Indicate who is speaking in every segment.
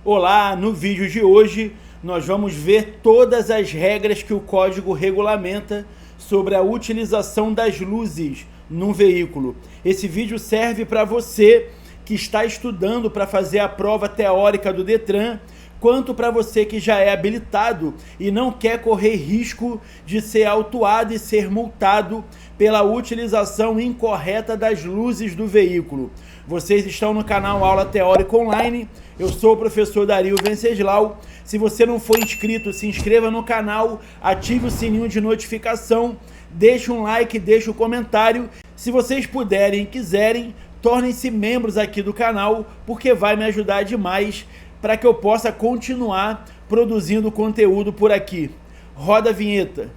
Speaker 1: Olá, no vídeo de hoje nós vamos ver todas as regras que o código regulamenta sobre a utilização das luzes num veículo. Esse vídeo serve para você que está estudando para fazer a prova teórica do Detran, quanto para você que já é habilitado e não quer correr risco de ser autuado e ser multado pela utilização incorreta das luzes do veículo. Vocês estão no canal Aula Teórica Online, eu sou o professor Dario Venceslau. Se você não for inscrito, se inscreva no canal, ative o sininho de notificação, deixe um like, deixe um comentário. Se vocês puderem e quiserem, tornem-se membros aqui do canal, porque vai me ajudar demais para que eu possa continuar produzindo conteúdo por aqui. Roda a vinheta.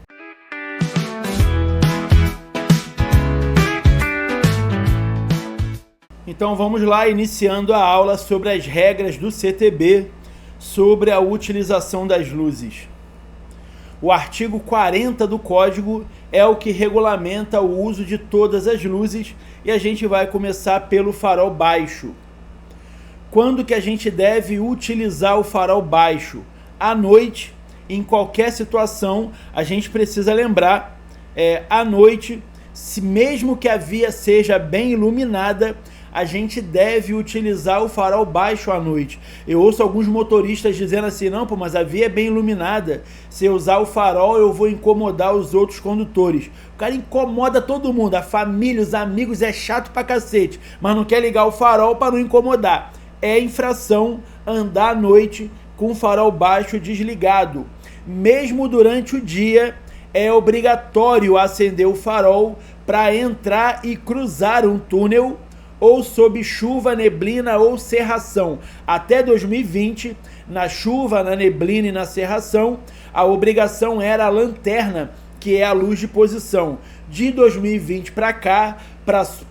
Speaker 1: Então vamos lá, iniciando a aula sobre as regras do CTB sobre a utilização das luzes. O artigo 40 do Código é o que regulamenta o uso de todas as luzes e a gente vai começar pelo farol baixo. Quando que a gente deve utilizar o farol baixo? À noite, em qualquer situação, a gente precisa lembrar, à noite, mesmo que a via seja bem iluminada, a gente deve utilizar o farol baixo à noite. Eu ouço alguns motoristas dizendo assim, não, pô, mas a via é bem iluminada, se eu usar o farol eu vou incomodar os outros condutores. O cara incomoda todo mundo, a família, os amigos, é chato pra cacete, mas não quer ligar o farol para não incomodar. É infração andar à noite com o farol baixo desligado. Mesmo durante o dia, é obrigatório acender o farol para entrar e cruzar um túnel ou sob chuva, neblina ou cerração. Até 2020, na chuva, na neblina e na cerração, a obrigação era a lanterna, que é a luz de posição. De 2020 para cá,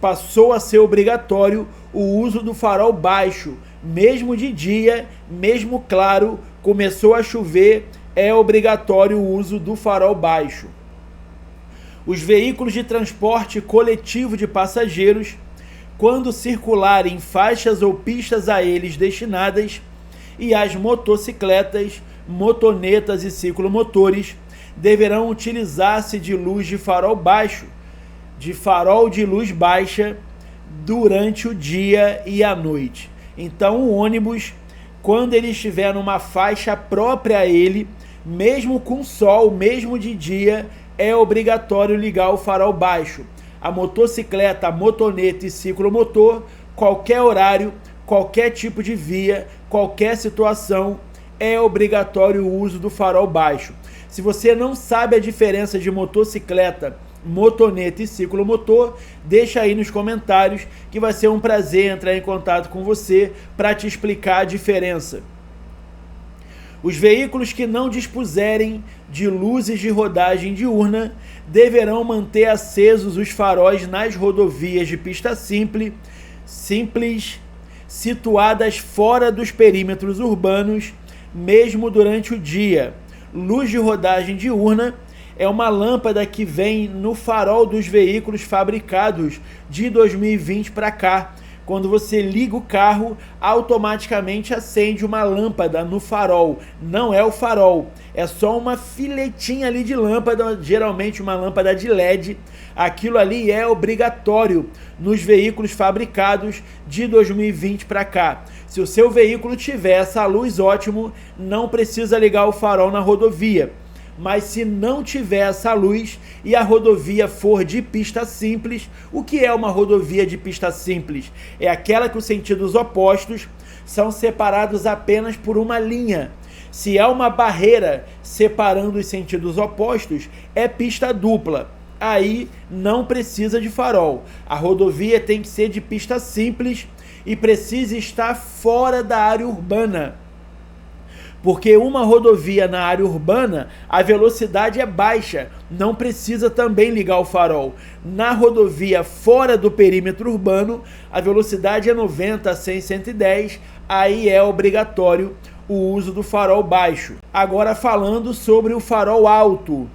Speaker 1: passou a ser obrigatório o uso do farol baixo. Mesmo de dia, mesmo claro, começou a chover, é obrigatório o uso do farol baixo. Os veículos de transporte coletivo de passageiros, quando circularem em faixas ou pistas a eles destinadas, e as motocicletas, motonetas e ciclomotores deverão utilizar-se de luz de farol baixo, de farol de luz baixa, durante o dia e a noite. Então o ônibus, quando ele estiver numa faixa própria a ele, mesmo com sol, mesmo de dia, é obrigatório ligar o farol baixo. A motocicleta, a motoneta e ciclomotor, qualquer horário, qualquer tipo de via, qualquer situação, é obrigatório o uso do farol baixo. Se você não sabe a diferença de motocicleta, motoneta e ciclomotor, deixa aí nos comentários que vai ser um prazer entrar em contato com você para te explicar a diferença. Os veículos que não dispuserem de luzes de rodagem diurna deverão manter acesos os faróis nas rodovias de pista simples situadas fora dos perímetros urbanos, mesmo durante o dia. Luz de rodagem diurna é uma lâmpada que vem no farol dos veículos fabricados de 2020 para cá. Quando você liga o carro, automaticamente acende uma lâmpada no farol. Não é o farol, é só uma filetinha ali de lâmpada, geralmente uma lâmpada de LED. Aquilo ali é obrigatório nos veículos fabricados de 2020 para cá. Se o seu veículo tiver essa luz, ótimo, não precisa ligar o farol na rodovia. Mas se não tiver essa luz e a rodovia for de pista simples, o que é uma rodovia de pista simples? É aquela que os sentidos opostos são separados apenas por uma linha. Se há uma barreira separando os sentidos opostos, é pista dupla. Aí não precisa de farol. A rodovia tem que ser de pista simples e precisa estar fora da área urbana. Porque uma rodovia na área urbana, a velocidade é baixa, não precisa também ligar o farol. Na rodovia fora do perímetro urbano, a velocidade é 90, 100, 110, aí é obrigatório o uso do farol baixo. Agora falando sobre o farol alto.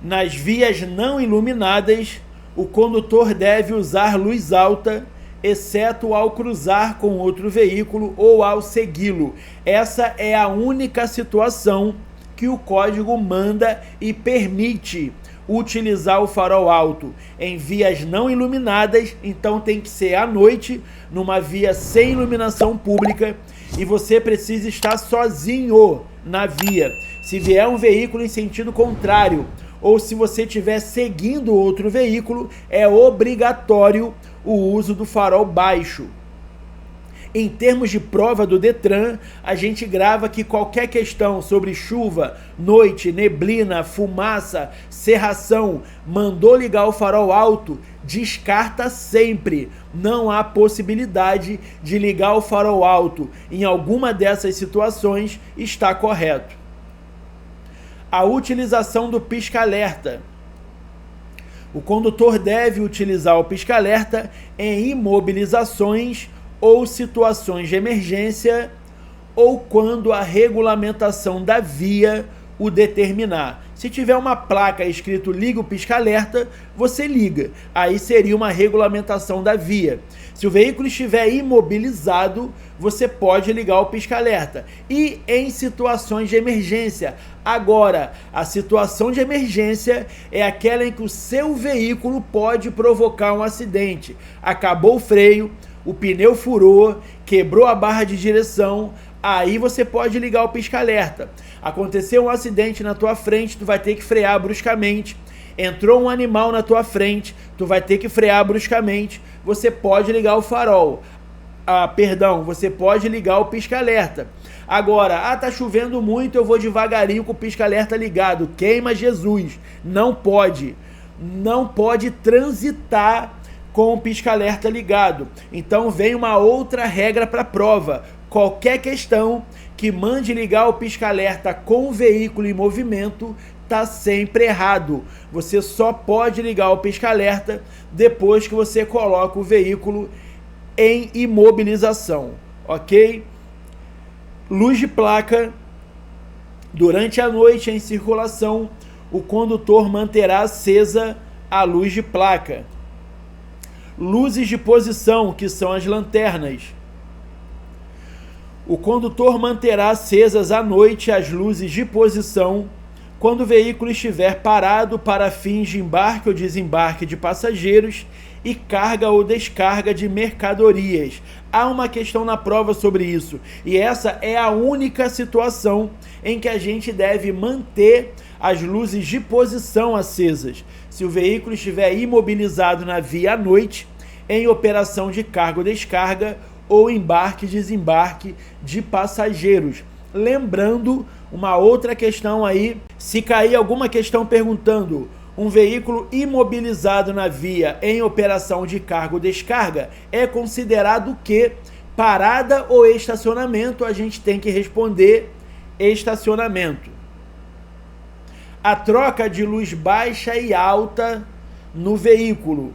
Speaker 1: Nas vias não iluminadas, o condutor deve usar luz alta exceto ao cruzar com outro veículo ou ao segui-lo. Essa é a única situação que o código manda e permite utilizar o farol alto em vias não iluminadas, então tem que ser à noite, numa via sem iluminação pública, e você precisa estar sozinho na via. Se vier um veículo em sentido contrário, ou se você estiver seguindo outro veículo, é obrigatório o uso do farol baixo. Em termos de prova do Detran, a gente grava que qualquer questão sobre chuva, noite, neblina, fumaça, cerração, mandou ligar o farol alto, descarta sempre. Não há possibilidade de ligar o farol alto. Em alguma dessas situações está correto. A utilização do pisca-alerta. O condutor deve utilizar o pisca-alerta em imobilizações ou situações de emergência, ou quando a regulamentação da via o determinar. Se tiver uma placa escrito liga o pisca-alerta, você liga. Aí seria uma regulamentação da via. Se o veículo estiver imobilizado, você pode ligar o pisca-alerta. E em situações de emergência. Agora, a situação de emergência é aquela em que o seu veículo pode provocar um acidente. Acabou o freio, o pneu furou, quebrou a barra de direção, aí você pode ligar o pisca-alerta. Aconteceu um acidente na tua frente, tu vai ter que frear bruscamente. Entrou um animal na tua frente, tu vai ter que frear bruscamente. Você pode ligar o farol. Você pode ligar o pisca-alerta. Agora, tá chovendo muito, eu vou devagarinho com o pisca-alerta ligado. Queima Jesus. Não pode. Não pode transitar com o pisca-alerta ligado. Então vem uma outra regra para a prova. Qualquer questão que mande ligar o pisca-alerta com o veículo em movimento está sempre errado. Você só pode ligar o pisca-alerta depois que você coloca o veículo em imobilização, ok? Luz de placa. Durante a noite em circulação, o condutor manterá acesa a luz de placa. Luzes de posição, que são as lanternas. O condutor manterá acesas à noite as luzes de posição quando o veículo estiver parado para fins de embarque ou desembarque de passageiros e carga ou descarga de mercadorias. Há uma questão na prova sobre isso, e essa é a única situação em que a gente deve manter as luzes de posição acesas. Se o veículo estiver imobilizado na via à noite, em operação de carga ou descarga, ou embarque e desembarque de passageiros. Lembrando uma outra questão aí, se cair alguma questão perguntando um veículo imobilizado na via em operação de carga ou descarga, é considerado que parada ou estacionamento? A gente tem que responder estacionamento. A troca de luz baixa e alta no veículo.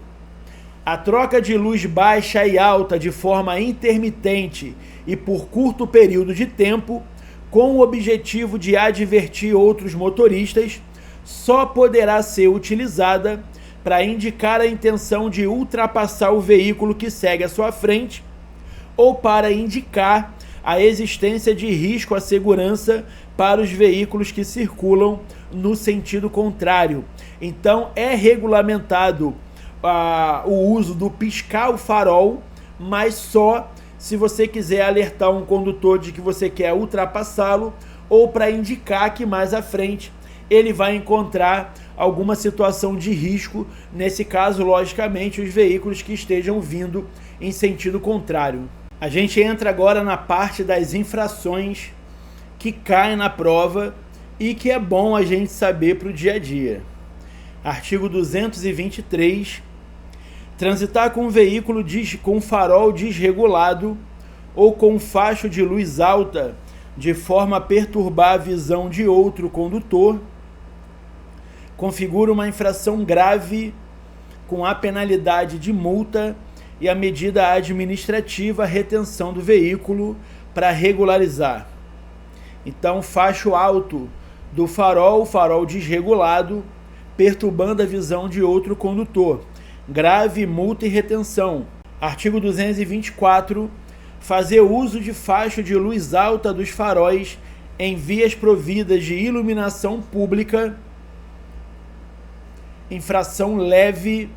Speaker 1: A troca de luz baixa e alta de forma intermitente e por curto período de tempo, com o objetivo de advertir outros motoristas, só poderá ser utilizada para indicar a intenção de ultrapassar o veículo que segue à sua frente ou para indicar a existência de risco à segurança para os veículos que circulam no sentido contrário. Então, é regulamentado o uso do piscar o farol, mas só se você quiser alertar um condutor de que você quer ultrapassá-lo ou para indicar que mais à frente ele vai encontrar alguma situação de risco, nesse caso, logicamente, os veículos que estejam vindo em sentido contrário. A gente entra agora na parte das infrações que caem na prova e que é bom a gente saber para o dia a dia. Artigo 223. Transitar com um veículo com farol desregulado ou com facho de luz alta de forma a perturbar a visão de outro condutor configura uma infração grave com a penalidade de multa e a medida administrativa retenção do veículo para regularizar. Então, facho alto do farol, farol desregulado, perturbando a visão de outro condutor. Grave multa e retenção. Artigo 224. Fazer uso de faixa de luz alta dos faróis em vias providas de iluminação pública, infração leve,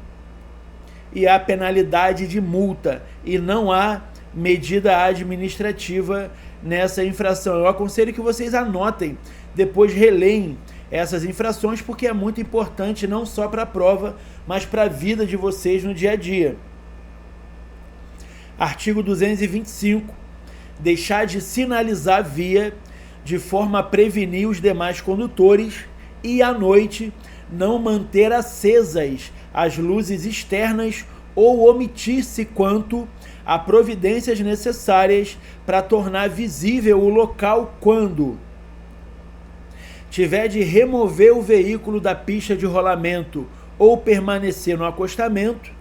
Speaker 1: e há penalidade de multa, e não há medida administrativa nessa infração. Eu aconselho que vocês anotem, depois releem essas infrações, porque é muito importante não só para a prova, mas para a vida de vocês no dia a dia. Artigo 225. Deixar de sinalizar a via de forma a prevenir os demais condutores e, à noite, não manter acesas as luzes externas ou omitir-se quanto a providências necessárias para tornar visível o local quando tiver de remover o veículo da pista de rolamento ou permanecer no acostamento,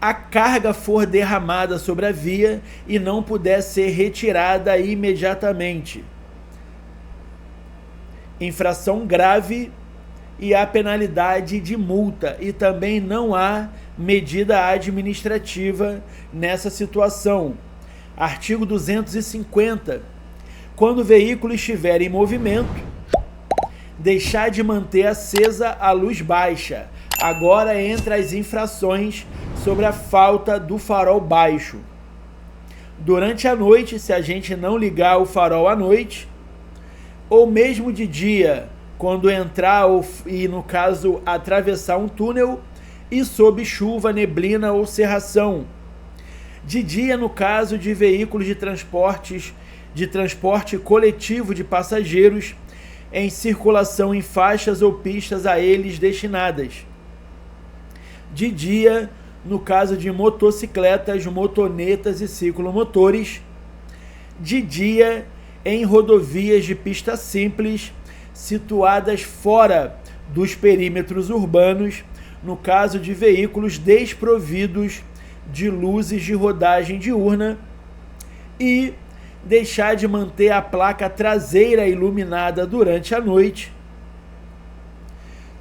Speaker 1: a carga for derramada sobre a via e não puder ser retirada imediatamente. Infração grave, e há penalidade de multa, e também não há medida administrativa nessa situação. Artigo 250. Quando o veículo estiver em movimento, deixar de manter acesa a luz baixa. Agora entra as infrações sobre a falta do farol baixo. Durante a noite, se a gente não ligar o farol à noite, ou mesmo de dia, quando entrar e, no caso, atravessar um túnel, e sob chuva, neblina ou cerração. De dia, no caso de veículos de transporte coletivo de passageiros em circulação em faixas ou pistas a eles destinadas. De dia, no caso de motocicletas, motonetas e ciclomotores. De dia, em rodovias de pista simples, situadas fora dos perímetros urbanos, no caso de veículos desprovidos de luzes de rodagem diurna, e deixar de manter a placa traseira iluminada durante a noite.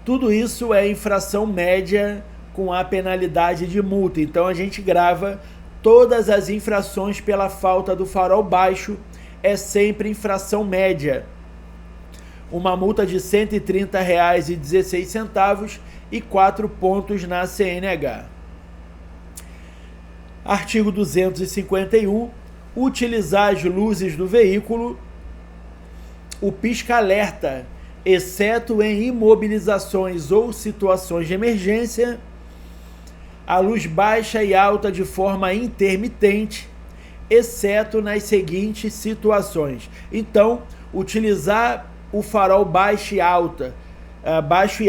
Speaker 1: Tudo isso é infração média com a penalidade de multa. Então a gente grava todas as infrações pela falta do farol baixo, é sempre infração média. Uma multa de R$ 130,16 e 4 pontos na CNH. Artigo 251. Utilizar as luzes do veículo, o pisca-alerta, exceto em imobilizações ou situações de emergência, a luz baixa e alta de forma intermitente, exceto nas seguintes situações. Então, utilizar o farol baixo e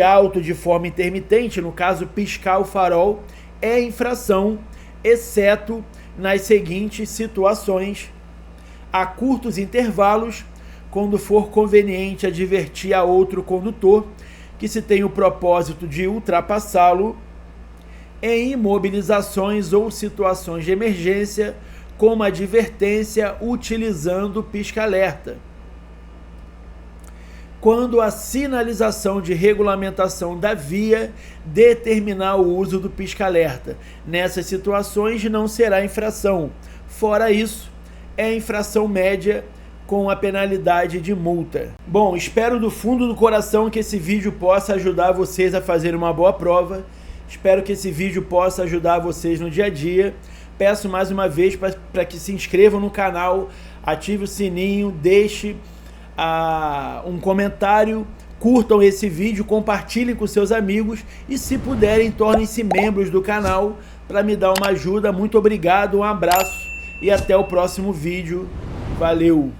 Speaker 1: alto de forma intermitente, no caso piscar o farol, é infração, exceto nas seguintes situações: a curtos intervalos, quando for conveniente advertir a outro condutor que se tem o propósito de ultrapassá-lo, em imobilizações ou situações de emergência, como advertência utilizando pisca-alerta. Quando a sinalização de regulamentação da via determinar o uso do pisca-alerta. Nessas situações não será infração. Fora isso, é infração média com a penalidade de multa. Bom, espero do fundo do coração que esse vídeo possa ajudar vocês a fazer uma boa prova. Espero que esse vídeo possa ajudar vocês no dia a dia. Peço mais uma vez para que se inscrevam no canal, ative o sininho, deixe um comentário, curtam esse vídeo, compartilhem com seus amigos e, se puderem, tornem-se membros do canal para me dar uma ajuda. Muito obrigado, um abraço e até o próximo vídeo. Valeu!